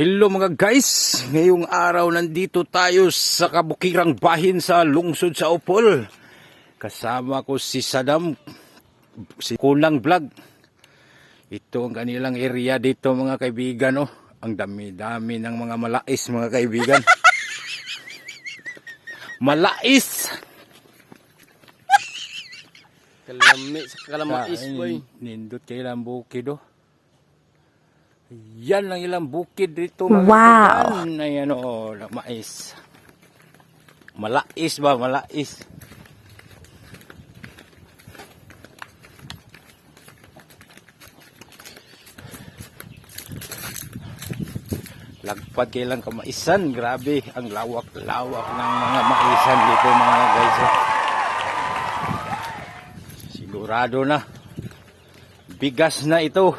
Hello mga guys, ngayong araw nandito tayo sa kabukirang bahin sa lungsod sa Opol. Kasama ko si Saddam, si Kunang Vlog. Ito ang kanilang area dito mga kaibigan. Oh. Ang dami-dami ng mga malais mga kaibigan. Malais! Kalami sa kalamais boy. Nindot kay ilang bukid oh. Yan ang ilang bukid dito mga Wow. kaibigan. Ayan o, mais. Malais ba? Malais. Lagpad kailang kamaisan. Grabe, ang lawak-lawak ng mga maisan dito mga guys. Sigurado na. Bigas na ito.